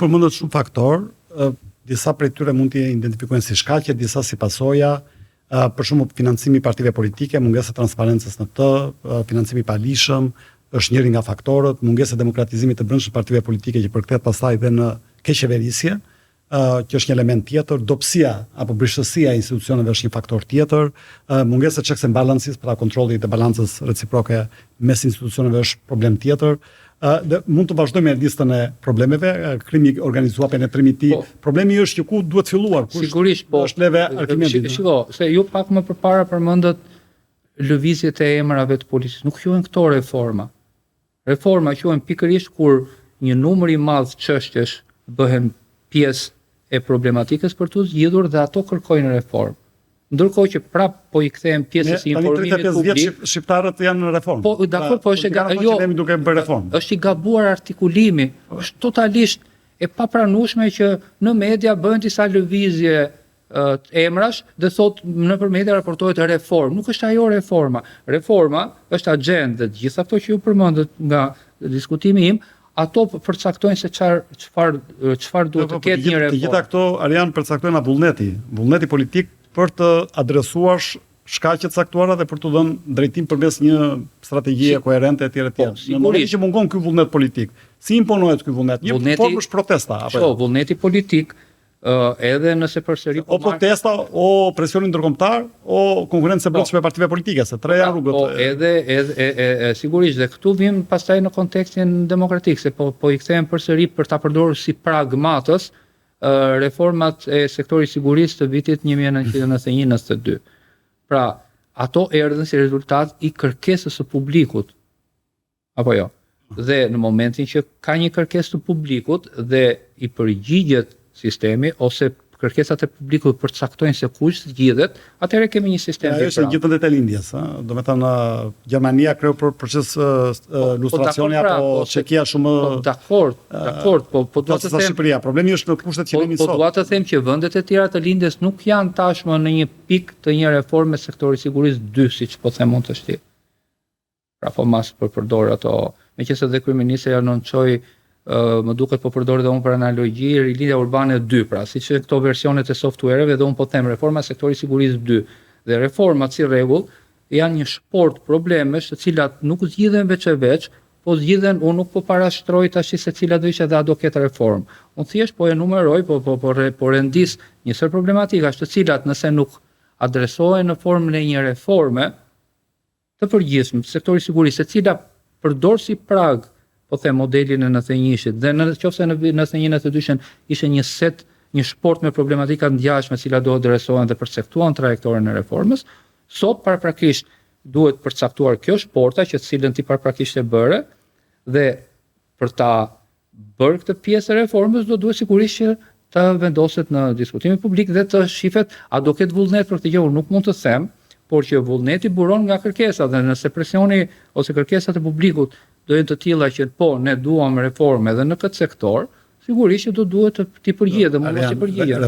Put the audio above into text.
përmendet shumë faktor, disa prej tyre mund t'i identifikojnë si shkaqe, disa si pasoja, për shembull financimi i partive politike, mungesa e transparencës në të, financimi i palishëm, është njëri nga faktorët, mungesa e demokratizimit të brendshëm të partive politike që përkthehet pastaj dhe në keqeverisje, që është një element tjetër, dobësia apo brishësia e institucioneve është një faktor tjetër, mungesa e checks and balances, pra kontrolli të balancës reciproke mes institucioneve është problem tjetër. Dhe mund të vazhdojmë me listën e problemeve, krimi organizuar, penetrimi i tij. Problemi është që ku duhet filluar, sigurisht është leve Arkimedit. Shiko, se ju pak më përpara përmendët lëvizjet e emrave të policisë. Nuk quhen këto reforma. Reforma quhen pikërisht kur një numër i madh çështjesh bëhen pjesë e problematikës për të zgjidhur dhe ato kërkojnë reformë. Ndërkohë që prap po I kthehen pjesës së informimit publik, shqiptarët janë në reformë. Po, dakor, po është duke bërë reformë. Është I gabuar artikulimi, është totalisht e papranueshme që në media bëhen disa lëvizje emrash dhe thot nëpër media raportohet reformë. Nuk është ajo reforma. Reforma është agjendë, gjitha këto që ju përmendët nga diskutimi im, ato përcaktojnë se çfarë duhet të ketë një reformë. Të gjitha këto Arian përcaktojnë vullneti politik për të adresuar shkaqet caktuara dhe për të dhënë drejtim përmes një strategjie koherente etj. Në momentin që mungon ky vullnet politik, si imponohet ky vullnet? Një formë është protesta apo? Vullneti politik edhe nëse përsëri o protesta, o presioni ndërkombëtar, o konkurrencë e brendshme e partive politike, se tre janë rrugët. Po edhe sigurisht dhe këtu vim pastaj në kontekstin demokratik, se po I kthehen përsëri për ta përdorur si pragmatës reformat e sektorit sigurisë të vitit 1991-92. Pra, ato erdhën si rezultat I kërkesës së publikut. Apo jo. Dhe në momentin që ka një kërkesë të publikut dhe I përgjigjet sistemi ose kërkesat e publikut përcaktojnë se kush zgjidhet, atëherë kemi një sistem të është gjithë vendet e lindjes, do të thënë Gjermania kreu për proces lustracioni apo Çekia shumë dakord, po do të them Shqipëria, problemi është në kushtet që kemi sot. Po dua të them që vendet e tjera të lindjes nuk janë tashmë në një pikë të një reforme sektori sigurisë 2, siç po them mund të shtit. Pra po mas për përdor ato, meqense dhe kryeministri anoncoi më duket po përdor dhe unë për analogji rilindja urbane 2, pra siç janë këto versionet e softwareve dhe unë po them reforma e sektorit sigurisë 2. Dhe reformat si rregull janë një shport problemesh të cilat nuk zgjidhen veç e veç, po zgjidhen, unë nuk po parashtroj tash se cila do ishte dhe a do ketë reformë. Unë thjesht po enumeroj, po rendis njësër problematikash të cilat nëse nuk adresohen në formën e një reforme të përgjithshme sektori sigurisë, e cila përdor si prag po them modelin e 91-shit dhe nëse në 91-92 ishte një set, një shport me problematika ndjashme cila do adresohen dhe përcaktuan trajektoren e reformës, sot paraprakisht duhet përcaktuar kjo shporta që cilën ti paraprakisht e bëre dhe për ta bërë këtë pjesë e reformës do duhet sigurisht që të vendoset në diskutimin publik dhe të shifet a do ketë vullnet për këtë gjë. Nuk mund të them, por që vullneti buron nga kërkesa dhe nëse presioni ose kërkesat e publikut do jenë të tilla që po ne duam reformë edhe në këtë sektor, sigurisht që do duhet të përgjigjet dhe mund të përgjigjet.